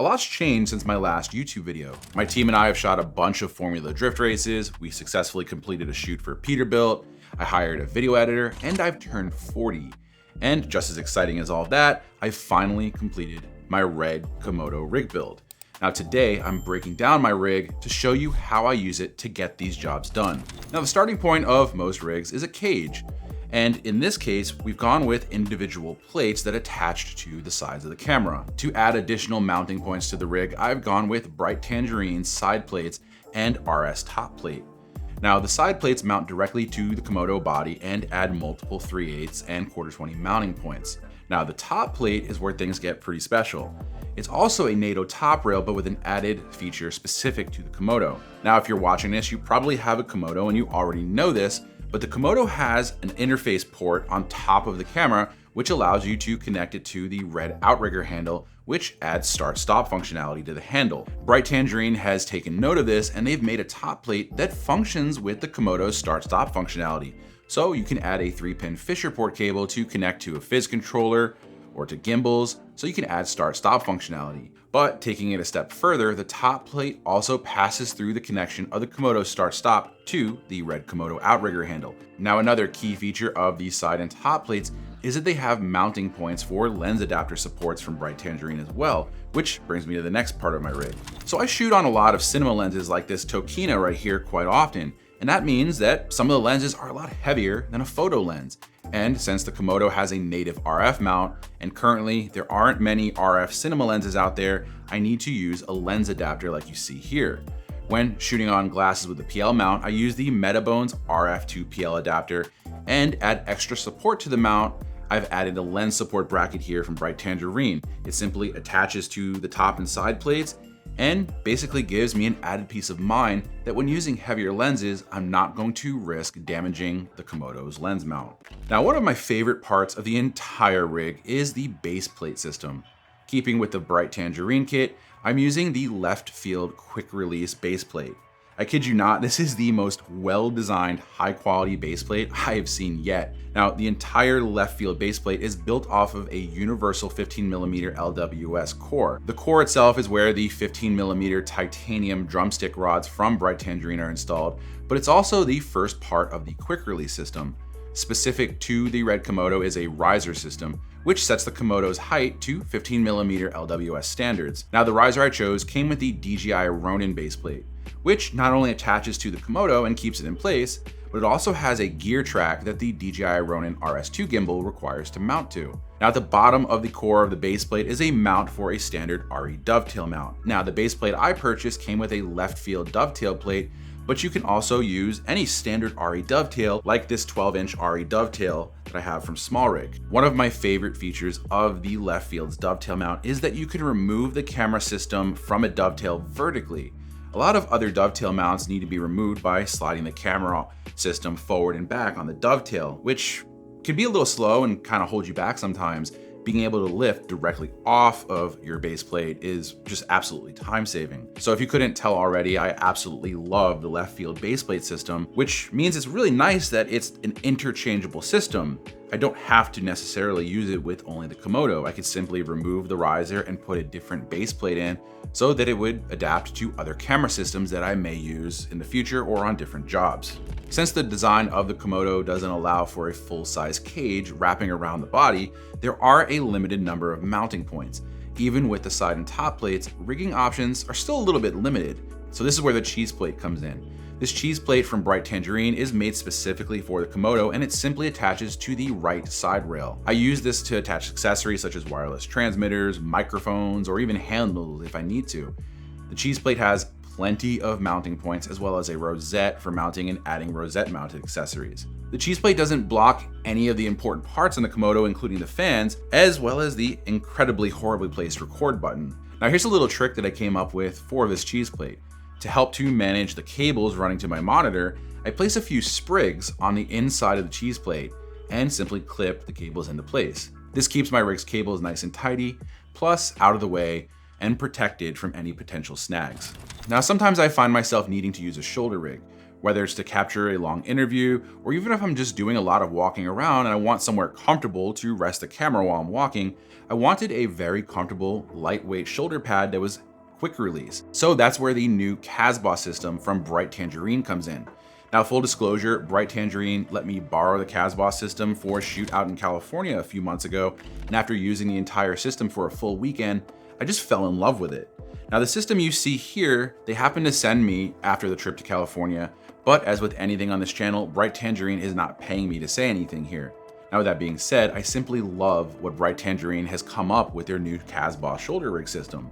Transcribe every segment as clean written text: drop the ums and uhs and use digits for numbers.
A lot's changed since my last YouTube video. My team and I have shot a bunch of Formula Drift races, we successfully completed a shoot for Peterbilt, I hired a video editor, and I've turned 40. And just as exciting as all that, I've finally completed my RED Komodo Rig Build. Now today, I'm breaking down my rig to show you how I use it to get these jobs done. Now the starting point of most rigs is a cage. And in this case, we've gone with individual plates that attach to the sides of the camera. To add additional mounting points to the rig, I've gone with Bright Tangerine side plates and RS top plate. Now the side plates mount directly to the Komodo body and add multiple 3/8 and 1/4-20 mounting points. Now the top plate is where things get pretty special. It's also a NATO top rail, but with an added feature specific to the Komodo. Now if you're watching this, you probably have a Komodo and you already know this, but the Komodo has an interface port on top of the camera, which allows you to connect it to the RED outrigger handle, which adds start-stop functionality to the handle. Bright Tangerine has taken note of this, and they've made a top plate that functions with the Komodo's start-stop functionality. So you can add a 3-pin Fisher port cable to connect to a fizz controller or to gimbals, so you can add start-stop functionality. But taking it a step further, the top plate also passes through the connection of the Komodo start-stop to the RED Komodo outrigger handle. Now another key feature of these side and top plates is that they have mounting points for lens adapter supports from Bright Tangerine as well, which brings me to the next part of my rig. So I shoot on a lot of cinema lenses like this Tokina right here quite often, and that means that some of the lenses are a lot heavier than a photo lens. And since the Komodo has a native RF mount, and currently there aren't many RF cinema lenses out there, I need to use a lens adapter like you see here. When shooting on glasses with the PL mount, I use the Metabones RF2 PL adapter, and add extra support to the mount, I've added a lens support bracket here from Bright Tangerine. It simply attaches to the top and side plates, and basically gives me an added peace of mind that when using heavier lenses, I'm not going to risk damaging the Komodo's lens mount. Now, one of my favorite parts of the entire rig is the baseplate system. Keeping with the Bright Tangerine kit, I'm using the left field quick release baseplate. I kid you not, this is the most well-designed, high-quality baseplate I have seen yet. Now, the entire left field baseplate is built off of a universal 15mm LWS core. The core itself is where the 15mm titanium drumstick rods from Bright Tangerine are installed, but it's also the first part of the quick release system. Specific to the RED Komodo is a riser system, which sets the Komodo's height to 15mm LWS standards. Now, the riser I chose came with the DJI Ronin baseplate, which not only attaches to the Komodo and keeps it in place, but it also has a gear track that the DJI Ronin RS2 gimbal requires to mount to. Now at the bottom of the core of the baseplate is a mount for a standard RE dovetail mount. Now the baseplate I purchased came with a left field dovetail plate, but you can also use any standard RE dovetail like this 12-inch RE dovetail that I have from SmallRig. One of my favorite features of the left field's dovetail mount is that you can remove the camera system from a dovetail vertically. A lot of other dovetail mounts need to be removed by sliding the camera system forward and back on the dovetail, which can be a little slow and kind of hold you back sometimes. Being able to lift directly off of your base plate is just absolutely time saving. So if you couldn't tell already, I absolutely love the left field base plate system, which means it's really nice that it's an interchangeable system. I don't have to necessarily use it with only the Komodo. I could simply remove the riser and put a different base plate in so that it would adapt to other camera systems that I may use in the future or on different jobs. Since the design of the Komodo doesn't allow for a full-size cage wrapping around the body, there are a limited number of mounting points. Even with the side and top plates, rigging options are still a little bit limited. So this is where the cheese plate comes in. This cheese plate from Bright Tangerine is made specifically for the Komodo, and it simply attaches to the right side rail. I use this to attach accessories such as wireless transmitters, microphones, or even handles if I need to. The cheese plate has plenty of mounting points as well as a rosette for mounting and adding rosette mounted accessories. The cheese plate doesn't block any of the important parts on the Komodo, including the fans, as well as the incredibly horribly placed record button. Now here's a little trick that I came up with for this cheese plate. To help to manage the cables running to my monitor, I place a few sprigs on the inside of the cheese plate and simply clip the cables into place. This keeps my rig's cables nice and tidy, plus out of the way and protected from any potential snags. Now sometimes I find myself needing to use a shoulder rig. Whether it's to capture a long interview, or even if I'm just doing a lot of walking around and I want somewhere comfortable to rest the camera while I'm walking, I wanted a very comfortable, lightweight shoulder pad that was quick release. So that's where the new Kasbah system from Bright Tangerine comes in. Now, full disclosure, Bright Tangerine let me borrow the Kasbah system for a shoot out in California a few months ago, and after using the entire system for a full weekend, I just fell in love with it. Now, the system you see here, they happened to send me after the trip to California, but as with anything on this channel, Bright Tangerine is not paying me to say anything here. Now, with that being said, I simply love what Bright Tangerine has come up with their new Kasbah shoulder rig system.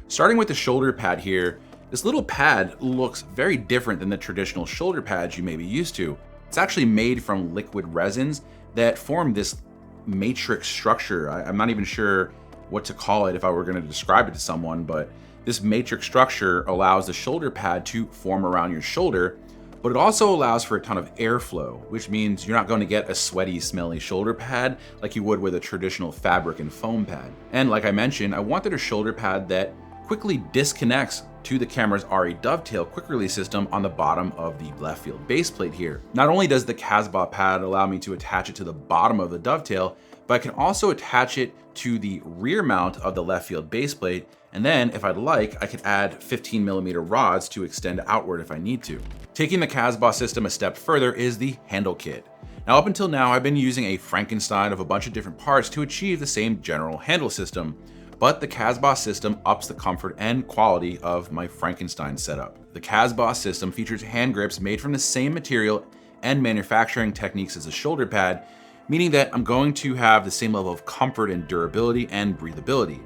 Starting with the shoulder pad here, this little pad looks very different than the traditional shoulder pads you may be used to. It's actually made from liquid resins that form this matrix structure. I'm not even sure what to call it if I were going to describe it to someone, but this matrix structure allows the shoulder pad to form around your shoulder, but it also allows for a ton of airflow, which means you're not going to get a sweaty, smelly shoulder pad like you would with a traditional fabric and foam pad. And like I mentioned, I wanted a shoulder pad that quickly disconnects to the camera's RE dovetail quick release system on the bottom of the left field baseplate here. Not only does the Kasbah pad allow me to attach it to the bottom of the dovetail, but I can also attach it to the rear mount of the left field baseplate. And then if I'd like, I could add 15mm rods to extend outward if I need to. Taking the Kasbah system a step further is the handle kit. Now, up until now, I've been using a Frankenstein of a bunch of different parts to achieve the same general handle system, but the Kasbah system ups the comfort and quality of my Frankenstein setup. The Kasbah system features hand grips made from the same material and manufacturing techniques as a shoulder pad, meaning that I'm going to have the same level of comfort and durability and breathability.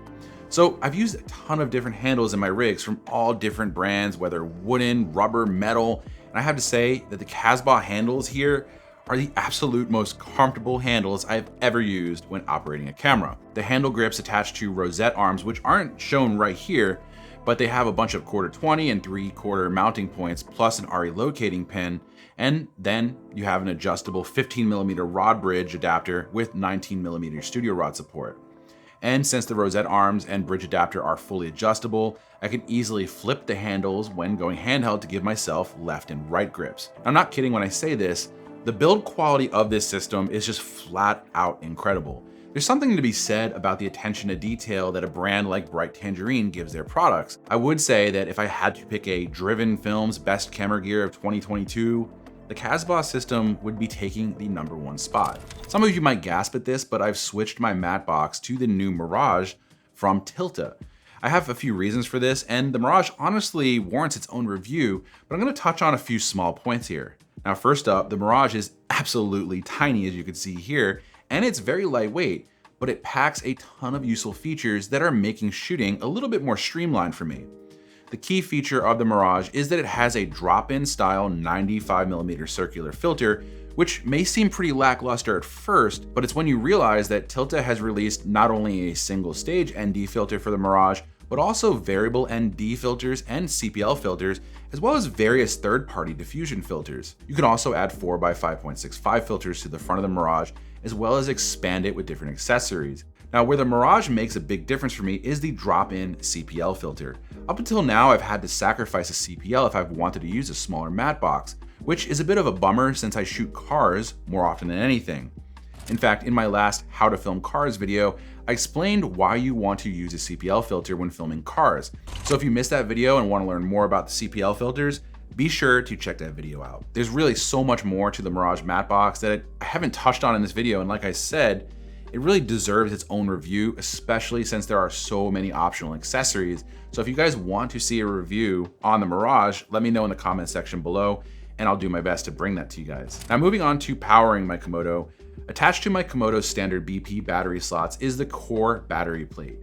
So I've used a ton of different handles in my rigs from all different brands, whether wooden, rubber, metal, and I have to say that the Kasbah handles here are the absolute most comfortable handles I've ever used when operating a camera. The handle grips attach to rosette arms, which aren't shown right here, but they have a bunch of 1/4-20 and 3/4 mounting points, plus an RE locating pin, and then you have an adjustable 15mm rod bridge adapter with 19mm studio rod support. And since the rosette arms and bridge adapter are fully adjustable, I can easily flip the handles when going handheld to give myself left and right grips. I'm not kidding when I say this. The build quality of this system is just flat out incredible. There's something to be said about the attention to detail that a brand like Bright Tangerine gives their products. I would say that if I had to pick a Driven Films best camera gear of 2022, the Kasbah system would be taking the #1 spot. Some of you might gasp at this, but I've switched my matte box to the new Mirage from Tilta. I have a few reasons for this, and the Mirage honestly warrants its own review, but I'm going to touch on a few small points here. Now, first up, the Mirage is absolutely tiny, as you can see here, and it's very lightweight, but it packs a ton of useful features that are making shooting a little bit more streamlined for me. The key feature of the Mirage is that it has a drop-in style 95mm circular filter, which may seem pretty lackluster at first, but it's when you realize that Tilta has released not only a single stage ND filter for the Mirage, but also variable ND filters and CPL filters, as well as various third-party diffusion filters. You can also add 4x5.65 filters to the front of the Mirage, as well as expand it with different accessories. Now, where the Mirage makes a big difference for me is the drop-in CPL filter. Up until now, I've had to sacrifice a CPL if I've wanted to use a smaller matte box, which is a bit of a bummer since I shoot cars more often than anything. In fact, in my last How to Film Cars video, I explained why you want to use a CPL filter when filming cars. So if you missed that video and want to learn more about the CPL filters, be sure to check that video out. There's really so much more to the Mirage matte box that I haven't touched on in this video, and like I said, it really deserves its own review, especially since there are so many optional accessories. So if you guys want to see a review on the Mirage, let me know in the comment section below, and I'll do my best to bring that to you guys. Now, moving on to powering my Komodo, attached to my Komodo standard BP battery slots is the core battery plate.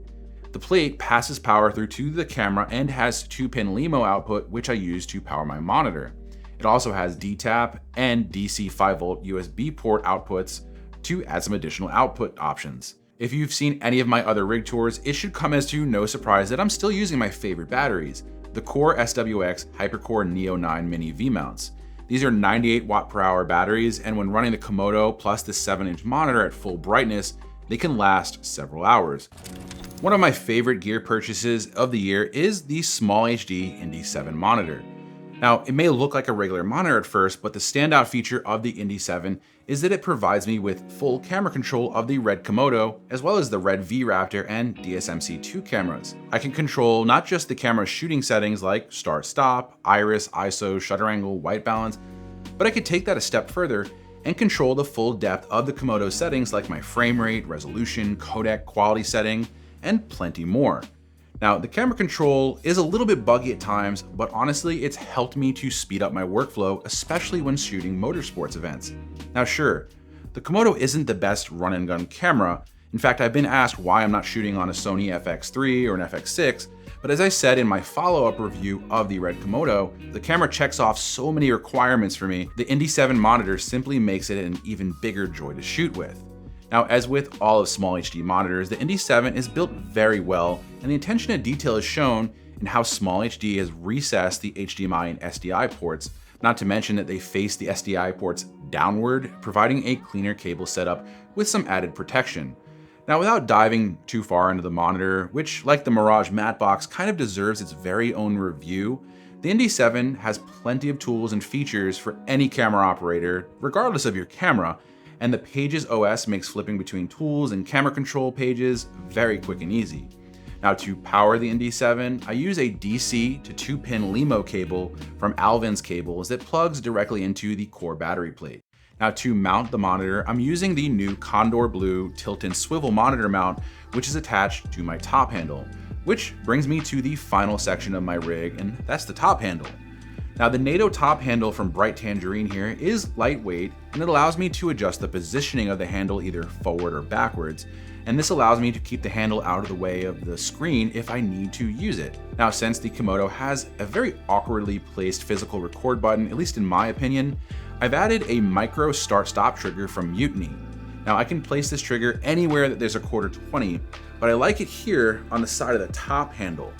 The plate passes power through to the camera and has 2-pin LEMO output, which I use to power my monitor. It also has DTAP and DC 5V USB port outputs to add some additional output options. If you've seen any of my other rig tours, it should come as to no surprise that I'm still using my favorite batteries, the Core SWX HyperCore Neo 9 Mini V-mounts. These are 98 watt/hour batteries, and when running the Komodo plus the 7-inch monitor at full brightness, they can last several hours. One of my favorite gear purchases of the year is the Small HD Indy 7 monitor. Now, it may look like a regular monitor at first, but the standout feature of the Indy 7 is that it provides me with full camera control of the RED Komodo, as well as the RED V-Raptor and DSMC2 cameras. I can control not just the camera's shooting settings like start-stop, iris, ISO, shutter angle, white balance, but I could take that a step further and control the full depth of the Komodo settings like my frame rate, resolution, codec, quality setting, and plenty more. Now, the camera control is a little bit buggy at times, but honestly, it's helped me to speed up my workflow, especially when shooting motorsports events. Now, sure, the Komodo isn't the best run and gun camera. In fact, I've been asked why I'm not shooting on a Sony FX3 or an FX6, but as I said in my follow-up review of the RED Komodo, the camera checks off so many requirements for me, the Indy 7 monitor simply makes it an even bigger joy to shoot with. Now, as with all of small HD monitors, the Indy 7 is built very well, and the attention to detail is shown in how small HD has recessed the HDMI and SDI ports, not to mention that they face the SDI ports downward, providing a cleaner cable setup with some added protection. Now, without diving too far into the monitor, which like the Mirage matte box kind of deserves its very own review, the Indy 7 has plenty of tools and features for any camera operator, regardless of your camera, and the Pages OS makes flipping between tools and camera control pages very quick and easy. Now, to power the Indy 7, I use a DC to 2-pin LEMO cable from Alvin's cables that plugs directly into the core battery plate. Now, to mount the monitor, I'm using the new Condor Blue tilt and swivel monitor mount, which is attached to my top handle, which brings me to the final section of my rig, and that's the top handle. Now, the NATO top handle from Bright Tangerine here is lightweight, and it allows me to adjust the positioning of the handle either forward or backwards, and this allows me to keep the handle out of the way of the screen if I need to use it. Now, since the Komodo has a very awkwardly placed physical record button, at least in my opinion, I've added a micro start-stop trigger from Mutiny. Now, I can place this trigger anywhere that there's a quarter 20, but I like it here on the side of the top handle.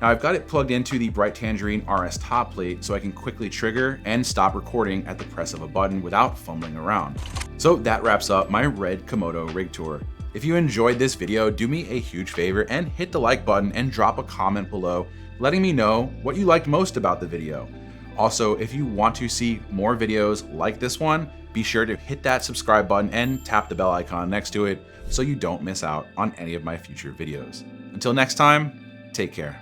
Now, I've got it plugged into the Bright Tangerine RS top plate so I can quickly trigger and stop recording at the press of a button without fumbling around. So that wraps up my RED Komodo rig tour. If you enjoyed this video, do me a huge favor and hit the like button and drop a comment below letting me know what you liked most about the video. Also, if you want to see more videos like this one, be sure to hit that subscribe button and tap the bell icon next to it so you don't miss out on any of my future videos. Until next time, take care.